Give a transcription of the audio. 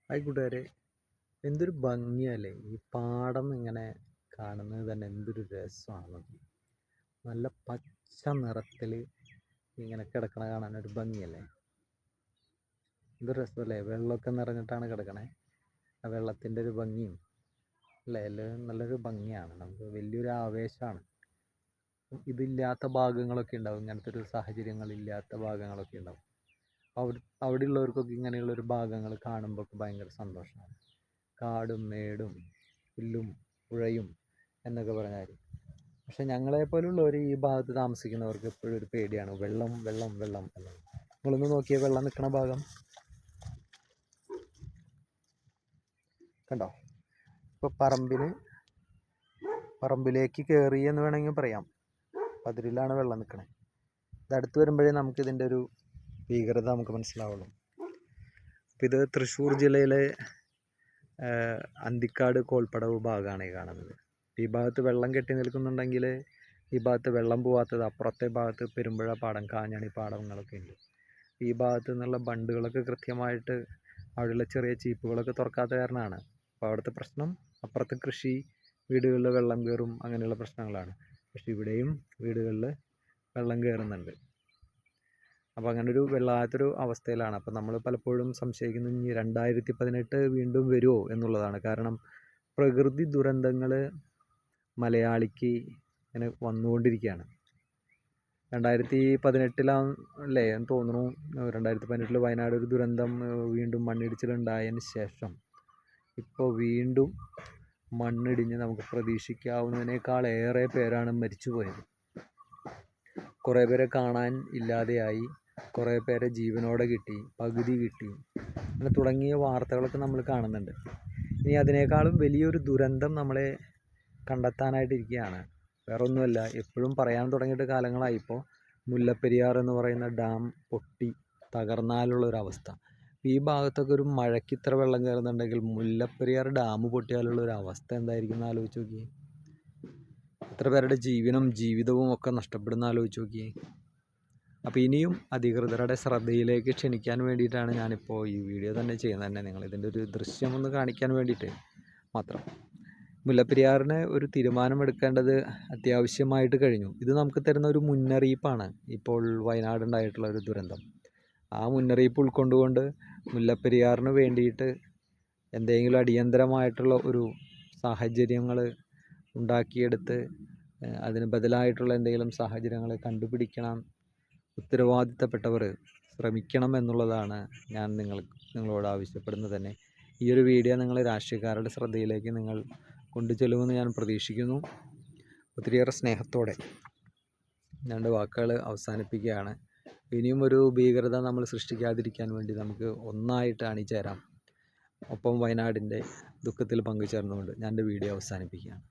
Hi കൂട്ടുകാരെ, എന്തൊരു ഭംഗിയല്ലേ ഈ പാടം ഇങ്ങനെ കാണുന്നത് തന്നെ. എന്തൊരു രസമാണ്. നല്ല പച്ച നിറത്തിൽ ഇങ്ങനെ കിടക്കണ കാണാനൊരു ഭംഗിയല്ലേ. എന്തൊരു രസമല്ലേ, വെള്ളമൊക്കെ നിറഞ്ഞിട്ടാണ് കിടക്കണേ. ആ വെള്ളത്തിൻ്റെ ഒരു ഭംഗിയും അല്ലേ, എല്ലാം നല്ലൊരു ഭംഗിയാണ്. നമുക്ക് വലിയൊരു ആവേശമാണ്. ഇതില്ലാത്ത ഭാഗങ്ങളൊക്കെ ഉണ്ടാവും, ഇങ്ങനത്തെ ഒരു സാഹചര്യങ്ങളില്ലാത്ത ഭാഗങ്ങളൊക്കെ ഉണ്ടാവും. അവിടെ ഉള്ളവർക്കൊക്കെ ഇങ്ങനെയുള്ളൊരു ഭാഗങ്ങൾ കാണുമ്പോൾ ഭയങ്കര സന്തോഷമാണ്. കാടും മേടും പുല്ലും പുഴയും എന്നൊക്കെ പറഞ്ഞാൽ, പക്ഷെ ഞങ്ങളെപ്പോലുള്ളവർ ഈ ഭാഗത്ത് താമസിക്കുന്നവർക്ക് എപ്പോഴും ഒരു പേടിയാണ്. വെള്ളം വെള്ളം വെള്ളം എന്നത്. നിങ്ങളൊന്ന് നോക്കിയാൽ വെള്ളം നിൽക്കുന്ന ഭാഗം കണ്ടോ. ഇപ്പോൾ പറമ്പിലേക്ക് കയറി എന്ന് വേണമെങ്കിൽ പറയാം. അതിലാണ് വെള്ളം നിൽക്കണേ. ഇതടുത്ത് വരുമ്പോഴേ നമുക്കിതിൻ്റെ ഒരു ഭീകരത നമുക്ക് മനസ്സിലാവുള്ളൂ. അപ്പം ഇത് തൃശ്ശൂർ ജില്ലയിലെ അന്തിക്കാട് കോൾപ്പടവ് ഭാഗമാണ് ഈ കാണുന്നത്. ഈ ഭാഗത്ത് വെള്ളം കെട്ടി നിൽക്കുന്നുണ്ടെങ്കിൽ ഈ ഭാഗത്ത് വെള്ളം പോവാത്തത് അപ്പുറത്തെ ഭാഗത്ത് പെരുമ്പുഴ പാടം, കാഞ്ഞാണി പാടങ്ങളൊക്കെ ഉണ്ട്. ഈ ഭാഗത്ത് നിന്നുള്ള ബണ്ടുകളൊക്കെ കൃത്യമായിട്ട് അവിടെയുള്ള ചെറിയ ചീപ്പുകളൊക്കെ തുറക്കാത്ത കാരണമാണ്. അപ്പോൾ അവിടുത്തെ പ്രശ്നം അപ്പുറത്ത് കൃഷി, വീടുകളിൽ വെള്ളം കയറും, അങ്ങനെയുള്ള പ്രശ്നങ്ങളാണ്. പക്ഷെ ഇവിടെയും വീടുകളിൽ വെള്ളം കയറുന്നുണ്ട്. അപ്പോൾ അങ്ങനെ ഒരു വെള്ളാത്തൊരു അവസ്ഥയിലാണ്. അപ്പോൾ നമ്മൾ പലപ്പോഴും സംശയിക്കുന്നത് ഇനി 2018 വീണ്ടും വരുമോ എന്നുള്ളതാണ്. കാരണം പ്രകൃതി ദുരന്തങ്ങൾ മലയാളിക്ക് ഇങ്ങനെ വന്നുകൊണ്ടിരിക്കുകയാണ്. 2018 അല്ലേ എന്ന് തോന്നുന്നു. 2018 വയനാട് ഒരു ദുരന്തം, വീണ്ടും മണ്ണിടിച്ചിലുണ്ടായതിന് ശേഷം ഇപ്പോൾ വീണ്ടും മണ്ണിടിഞ്ഞ് നമുക്ക് പ്രതീക്ഷിക്കാവുന്നതിനേക്കാൾ ഏറെ പേരാണ് മരിച്ചു പോയത്. കുറേ പേരെ കാണാൻ ഇല്ലാതെയായി, കുറേ പേരെ ജീവനോടെ കിട്ടി, പകുതി കിട്ടി, അങ്ങനെ തുടങ്ങിയ വാർത്തകളൊക്കെ നമ്മൾ കാണുന്നുണ്ട്. ഇനി അതിനേക്കാളും വലിയൊരു ദുരന്തം നമ്മളെ കണ്ടെത്താനായിട്ടിരിക്കുകയാണ്. വേറെ ഒന്നുമല്ല, എപ്പോഴും പറയാൻ തുടങ്ങിയിട്ട് കാലങ്ങളായിപ്പോൾ മുല്ലപ്പെരിയാർ എന്ന് പറയുന്ന ഡാം പൊട്ടി തകർന്നാലുള്ളൊരവസ്ഥ. ഈ ഭാഗത്തൊക്കെ ഒരു മഴയ്ക്ക് ഇത്ര വെള്ളം കയറുന്നുണ്ടെങ്കിൽ മുല്ലപ്പെരിയാർ ഡാം പൊട്ടിയാലുള്ളൊരവസ്ഥ എന്തായിരിക്കും എന്ന് ആലോചിച്ച് നോക്കിയേ. എത്ര പേരുടെ ജീവനും ജീവിതവും ഒക്കെ നഷ്ടപ്പെടുന്ന ആലോചിച്ച് നോക്കിയേ. അപ്പോൾ ഇനിയും അധികൃതരുടെ ശ്രദ്ധയിലേക്ക് ക്ഷണിക്കാൻ വേണ്ടിയിട്ടാണ് ഞാനിപ്പോൾ ഈ വീഡിയോ തന്നെ ചെയ്യുന്നത്. തന്നെ നിങ്ങളിതിൻ്റെ ഒരു ദൃശ്യം ഒന്ന് കാണിക്കാൻ വേണ്ടിയിട്ട് മാത്രം. മുല്ലപ്പെരിയാറിന് ഒരു തീരുമാനമെടുക്കേണ്ടത് അത്യാവശ്യമായിട്ട് കഴിഞ്ഞു. ഇത് നമുക്ക് തരുന്ന ഒരു മുന്നറിയിപ്പാണ് ഇപ്പോൾ വയനാടുണ്ടായിട്ടുള്ള ഒരു ദുരന്തം. ആ മുന്നറിയിപ്പ് ഉൾക്കൊണ്ടുകൊണ്ട് മുല്ലപ്പെരിയാറിന് വേണ്ടിയിട്ട് എന്തെങ്കിലും അടിയന്തരമായിട്ടുള്ള ഒരു സാഹചര്യങ്ങൾ ഉണ്ടാക്കിയെടുത്ത് അതിന് ബദലായിട്ടുള്ള എന്തെങ്കിലും സാഹചര്യങ്ങൾ കണ്ടുപിടിക്കണം, ഉത്തരവാദിത്തപ്പെട്ടവർ ശ്രമിക്കണം എന്നുള്ളതാണ് ഞാൻ നിങ്ങളോട് ആവശ്യപ്പെടുന്നത് തന്നെ. ഈ ഒരു വീഡിയോ നിങ്ങൾ രാഷ്ട്രീയക്കാരുടെ ശ്രദ്ധയിലേക്ക് നിങ്ങൾ കൊണ്ടുചെല്ലുമെന്ന് ഞാൻ പ്രതീക്ഷിക്കുന്നു. ഒത്തിരിയേറെ സ്നേഹത്തോടെ ഞാൻ വാക്കുകൾ അവസാനിപ്പിക്കുകയാണ്. ഇനിയും ഒരു ഭീകരത നമ്മൾ സൃഷ്ടിക്കാതിരിക്കാൻ വേണ്ടി നമുക്ക് ഒന്നായിട്ട് അണിചേരാം. ഒപ്പം വയനാടിൻ്റെ ദുഃഖത്തിൽ പങ്കുചേർന്നുകൊണ്ട് ഞാൻ എൻ്റെ വീഡിയോ അവസാനിപ്പിക്കുകയാണ്.